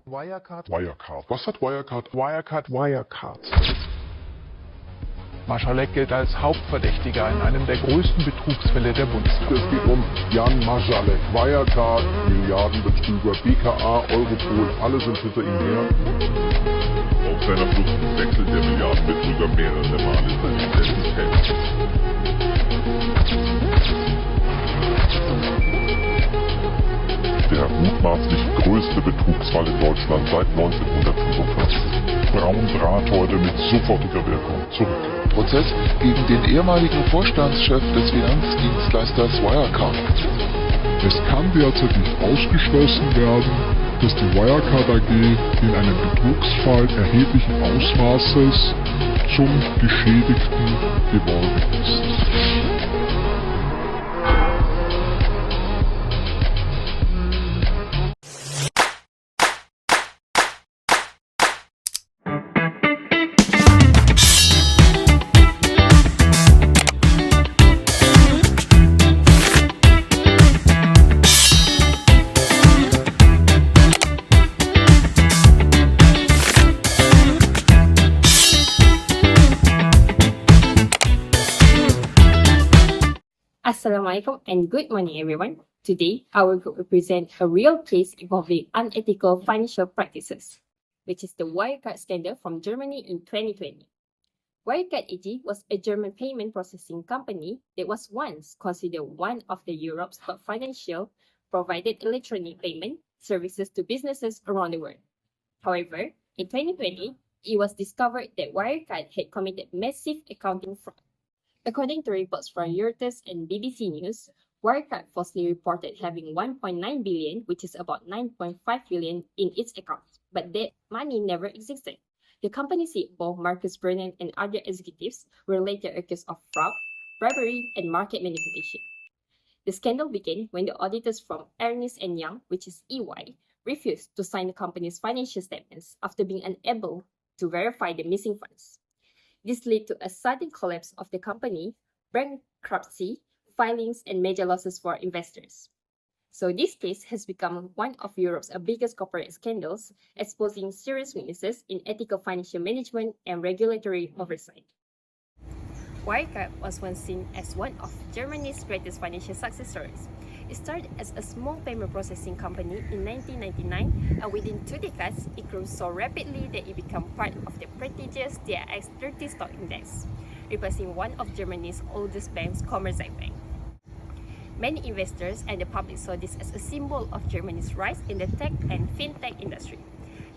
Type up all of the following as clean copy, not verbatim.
WIRECARD. Was hat WIRECARD? WIRECARD. Maschalek gilt als Hauptverdächtiger in einem der größten Betrugsfälle der Bundesrepublik. Es geht um Jan Maschalek, WIRECARD, Milliardenbetrüger, BKA, Europol, alle sind hinter ihm her. Auf seiner Flucht wechselt der Milliardenbetrüger mehrere Male seine Identität. Der mutmaßlich größte Betrugsfall in Deutschland seit 1945. Braun trat heute mit sofortiger Wirkung zurück. Prozess gegen den ehemaligen Vorstandschef des Finanzdienstleisters WIRECARD. Es kann derzeit nicht ausgeschlossen werden, dass die WIRECARD AG in einem Betrugsfall erheblichen Ausmaßes zum Geschädigten geworden ist. Assalamualaikum and good morning everyone. Today, our group will present a real case involving unethical financial practices, which is the WIRECARD scandal from Germany in 2020. WIRECARD AG was a German payment processing company that was once considered one of the Europe's top financial provided electronic payment services to businesses around the world. However, in 2020, it was discovered that WIRECARD had committed massive accounting fraud. According to reports from Reuters and BBC News, WIRECARD falsely reported having 1.9 billion, which is about 9.5 billion, in its accounts, but that money never existed. The company CEO, Markus Brennan, and other executives were later accused of fraud, bribery, and market manipulation. The scandal began when the auditors from Ernst & Young, which is EY, refused to sign the company's financial statements after being unable to verify the missing funds. This led to a sudden collapse of the company, bankruptcy, filings, and major losses for investors. So this case has become one of Europe's biggest corporate scandals, exposing serious weaknesses in ethical financial management and regulatory oversight. WIRECARD was once seen as one of Germany's greatest financial success stories. It started as a small payment processing company in 1999, and within 2 decades, it grew so rapidly that it became part of the prestigious DAX 30 stock index, replacing one of Germany's oldest banks, Commerzbank Bank. Many investors and the public saw this as a symbol of Germany's rise in the tech and fintech industry.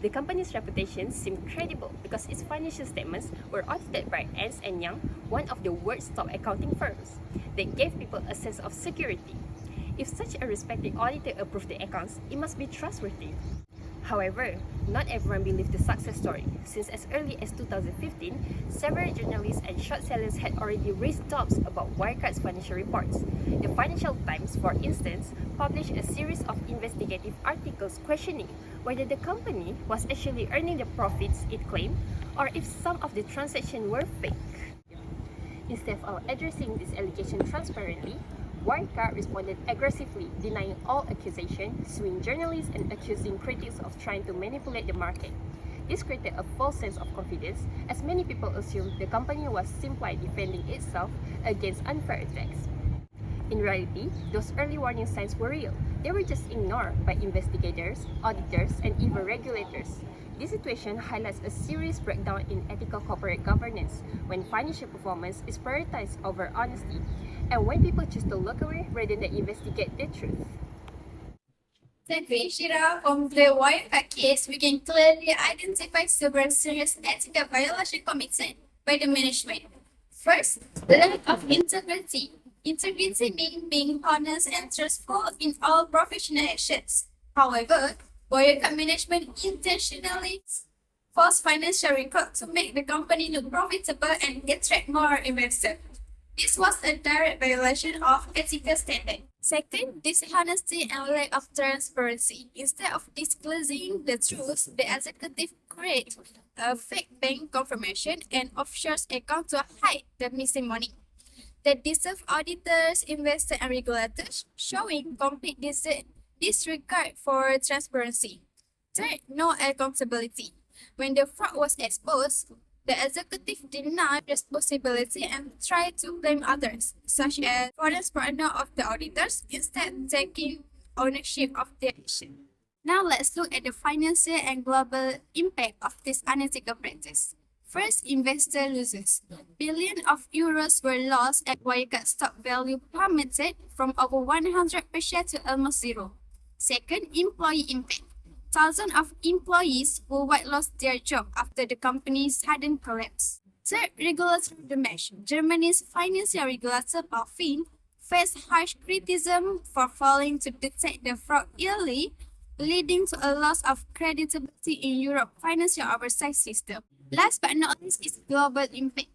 The company's reputation seemed credible because its financial statements were audited by Ernst & Young, one of the world's top accounting firms, that gave people a sense of security. If such a respected auditor approved the accounts, it must be trustworthy. However, not everyone believed the success story, since as early as 2015, several journalists and short sellers had already raised doubts about WIRECARD's financial reports. The Financial Times, for instance, published a series of investigative articles questioning whether the company was actually earning the profits it claimed, or if some of the transactions were fake. Instead of addressing this allegation transparently, WIRECARD responded aggressively, denying all accusations, suing journalists and accusing critics of trying to manipulate the market. This created a false sense of confidence, as many people assumed the company was simply defending itself against unfair attacks. In reality, those early warning signs were real. They were just ignored by investigators, auditors, and even regulators. This situation highlights a serious breakdown in ethical corporate governance when financial performance is prioritized over honesty, and when people choose to look away rather than investigate the truth. Thank you, INSYIRAH. From the WIRECARD case, we can clearly identify several serious ethical violations committed by the management. First, lack of integrity. Integrity means being honest and truthful in all professional actions. However, WIRECARD management intentionally forced financial records to make the company look profitable and attract more investors. This was a direct violation of ethical standards. Second, dishonesty and lack of transparency. Instead of disclosing the truth, the executive created a fake bank confirmation and offshore account to hide the missing money. That deserve auditors, investors, and regulators, showing complete disregard for transparency. Third, no accountability. When the fraud was exposed, the executive denied responsibility and tried to blame others, such as foreign partner of the auditors, instead taking ownership of their action. Now let's look at the financial and global impact of this unethical practice. First, investor losses. Billions of euros were lost as WIRECARD stock value plummeted from over 100 per share to almost zero. Second, employee impact. Thousands of employees worldwide lost their job after the company's sudden collapse. Third, regulatory damage. Germany's financial regulator Balqis faced harsh criticism for failing to detect the fraud early, leading to a loss of credibility in Europe's financial oversight system. Last but not least is global impact.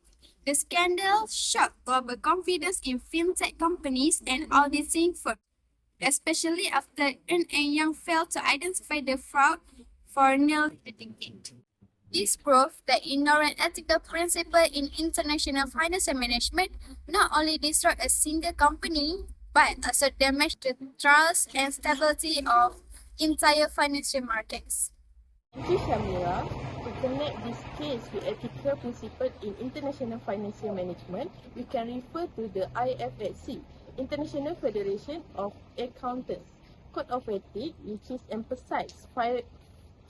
The scandal shocked global confidence in fintech companies and auditing firms, especially after Ernst & Young failed to identify the fraud for nearly a decade. This proves that ignoring ethical principles in international financial management not only destroyed a single company, but also damaged the trust and stability of entire financial markets. NURSYAMIERA, to connect this case with ethical principles in international financial management, we can refer to the IFSC, International Federation of Accountants Code of Ethics, which is emphasize 5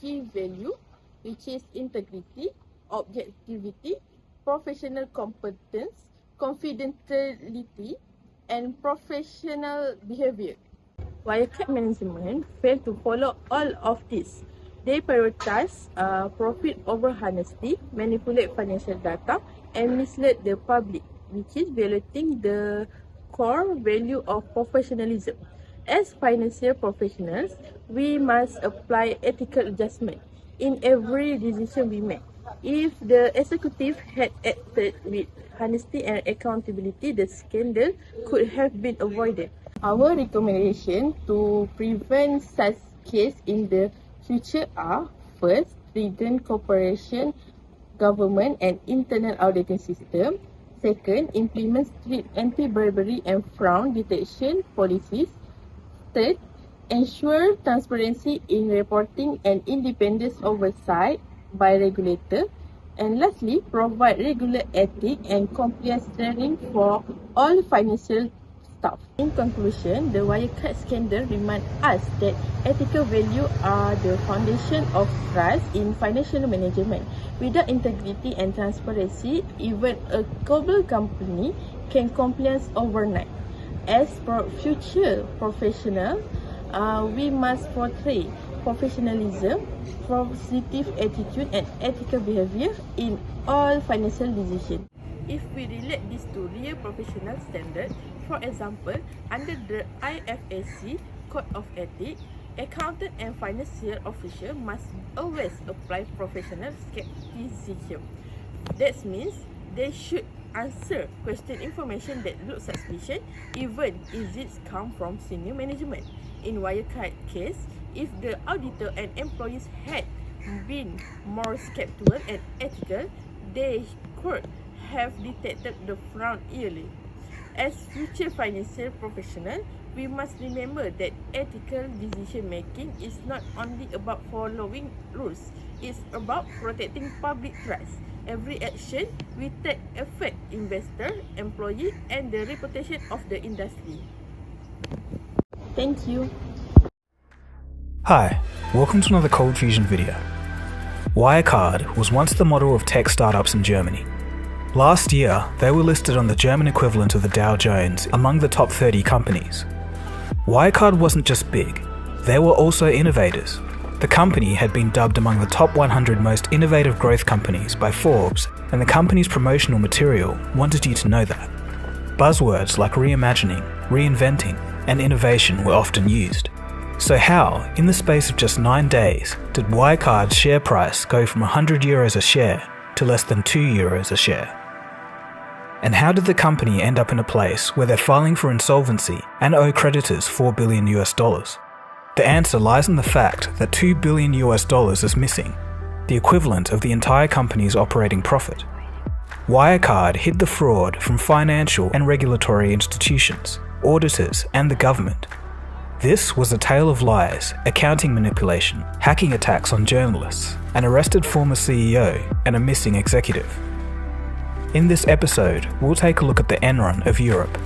key values, which is integrity, objectivity, professional competence, confidentiality, and professional behavior. WIRECARD management failed to follow all of this. They prioritize profit over honesty, manipulate financial data, and mislead the public, which is violating the core value of professionalism. As financial professionals, we must apply ethical adjustment in every decision we make. If the executive had acted with honesty and accountability, the scandal could have been avoided. Our recommendation to prevent such case in the future are: first, strengthen cooperation, government and internal auditing system. Second, implement strict anti-bribery and fraud detection policies. Third, ensure transparency in reporting and independent oversight by regulator. And lastly, provide regular ethics and compliance training for all financial staff. In conclusion, the WIRECARD scandal reminds us that ethical values are the foundation of trust in financial management. Without integrity and transparency, even a global company can collapse overnight. As future professionals, we must portray professionalism, positive attitude, and ethical behavior in all financial decisions. If we relate this to real professional standards, for example, under the IFSC Code of Ethics, accountant and financial official must always apply professional skepticism. That means they should answer question information that looks suspicious, even if it comes from senior management. In WIRECARD case, if the auditor and employees had been more skeptical and ethical, they could have detected the fraud early. As future financial professionals, we must remember that ethical decision making is not only about following rules, it's about protecting public trust. Every action we take affects investor, employee, and the reputation of the industry. Thank you. Hi, welcome to another Cold Fusion video. WIRECARD was once the model of tech startups in Germany. Last year, they were listed on the German equivalent of the Dow Jones among the top 30 companies. WIRECARD wasn't just big, they were also innovators. The company had been dubbed among the top 100 most innovative growth companies by Forbes, and the company's promotional material wanted you to know that. Buzzwords like reimagining, reinventing, and innovation were often used. So how, in the space of just 9 days, did WIRECARD's share price go from €100 a share to less than €2 a share? And how did the company end up in a place where they're filing for insolvency and owe creditors $4 billion? The answer lies in the fact that $2 billion is missing, the equivalent of the entire company's operating profit. WIRECARD hid the fraud from financial and regulatory institutions, auditors, and the government. This was a tale of lies, accounting manipulation, hacking attacks on journalists, an arrested former CEO, and a missing executive. In this episode, we'll take a look at the Enron of Europe,